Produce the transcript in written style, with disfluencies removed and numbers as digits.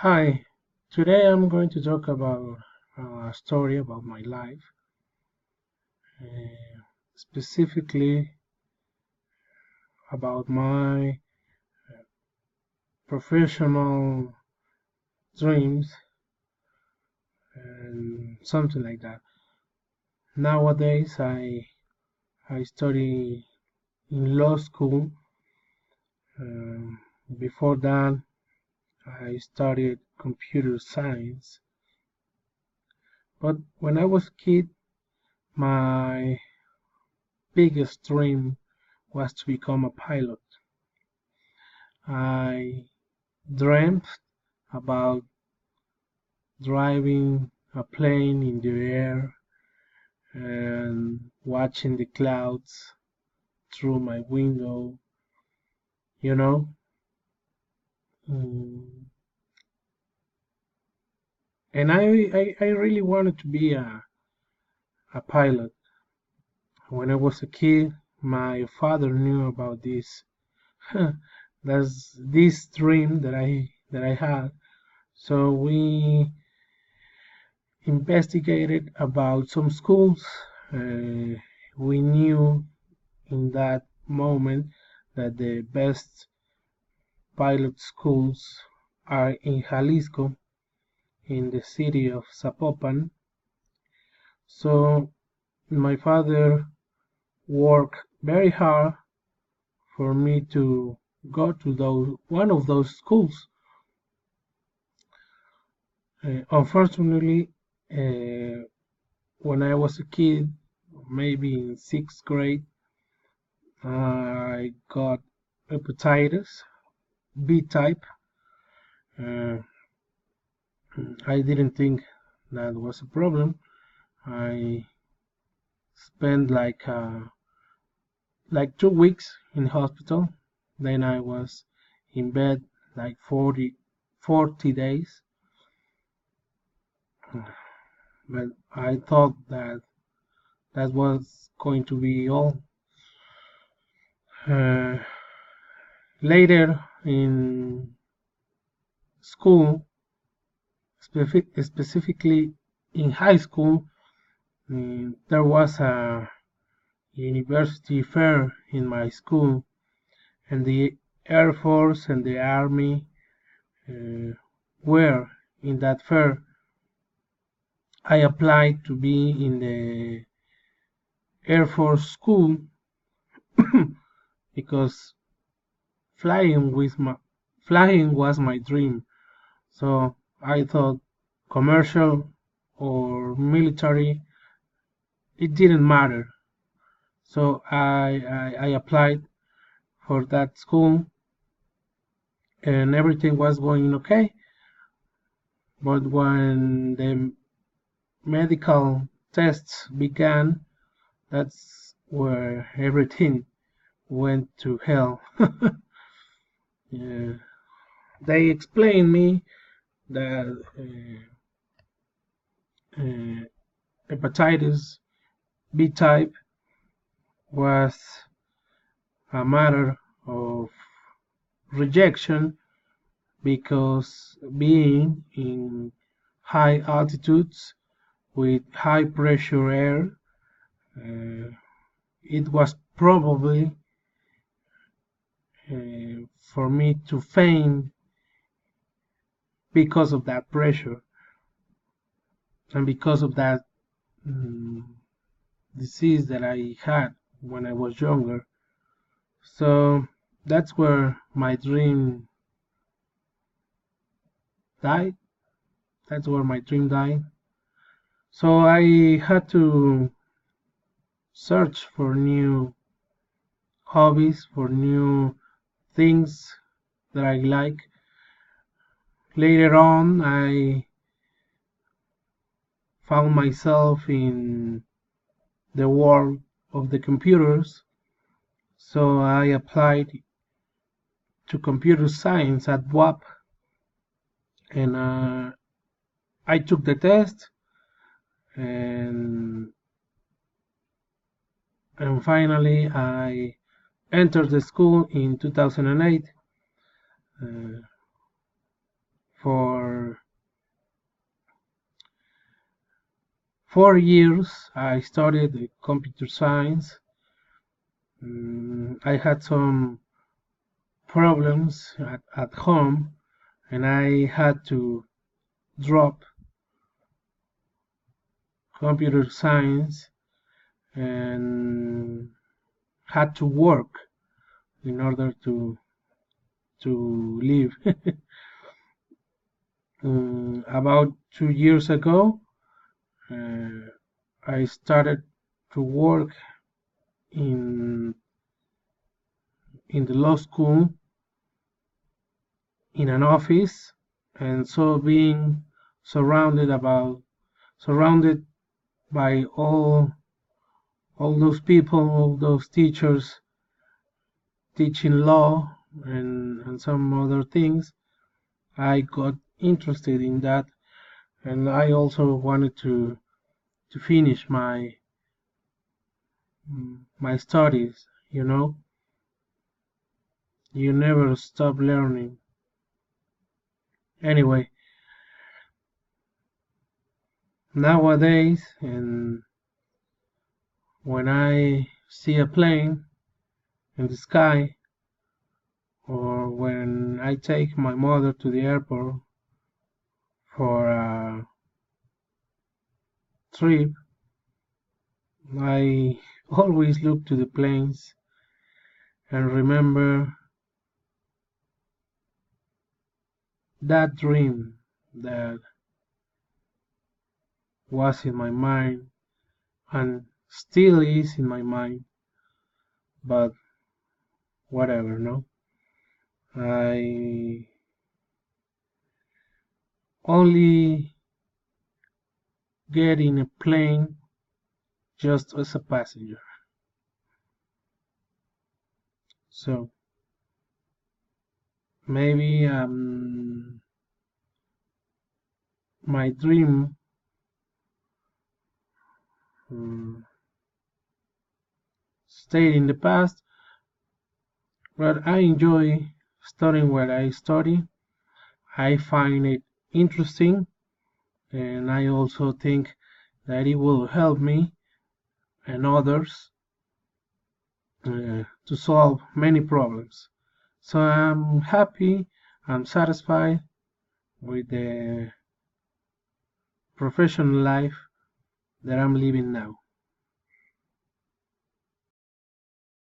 Hi, today I'm going to talk about a story about my life, uh, specifically about my professional dreams and something like that. Nowadays, I study in law school. Um, Before that, I studied computer science. But when I was a kid, my biggest dream was to become a pilot. I dreamt about driving a plane in the air and watching the clouds through my window, you know. Mm, And I really wanted to be a pilot. When I was a kid, my father knew about this. That's this dream that I had. So we investigated about some schools. Uh, we knew in that moment that the best pilot schools are in Jalisco, in the city of Zapopan. So my father worked very hard for me to go to those one of those schools. Unfortunately, uh, when I was a kid, maybe in sixth grade, I got hepatitis B type. Uh, I didn't think that was a problem. I spent like 2 weeks in hospital. Then I was in bed like 40 days. But I thought that that was going to be all. Uh, Later in school, specifically in high school, there was a university fair in my school, and the Air Force and the Army uh, were in that fair. I applied to be in the Air Force school because flying with my flying was my dream. So I thought commercial or military, it didn't matter. So I applied for that school and everything was going okay. But when the medical tests began, that's where everything went to hell. Yeah. They explained me that uh, hepatitis B type was a matter of rejection because being in high altitudes with high pressure air, uh, it was probably for me to faint because of that pressure and because of that um, disease that I had when I was younger. So that's where my dream died. That's where my dream died. So I had to search for new hobbies, for new things that I like. Later on, I found myself in the world of the computers. So I applied to computer science at WAP and I took the test and finally I entered the school in 2008 uh, for 4 years I studied computer science. I had some problems at home, and I had to drop computer science and had to work in order to live. About 2 years ago, I started to work in the law school in an office, and so being surrounded by all those people, all those teachers teaching law and some other things, I got interested in that, and I also wanted to finish my studies. You never stop learning. Anyway, nowadays, and when I see a plane in the sky, or when I take my mother to the airport for a trip, I always look to the planes and remember that dream that was in my mind and still is in my mind, but whatever, no? I only get in a plane just as a passenger. So maybe my dream stayed in the past, but I enjoy studying what I study. I find it interesting, and I also think that it will help me and others to solve many problems. So I'm happy, I'm satisfied with the professional life that I'm living now.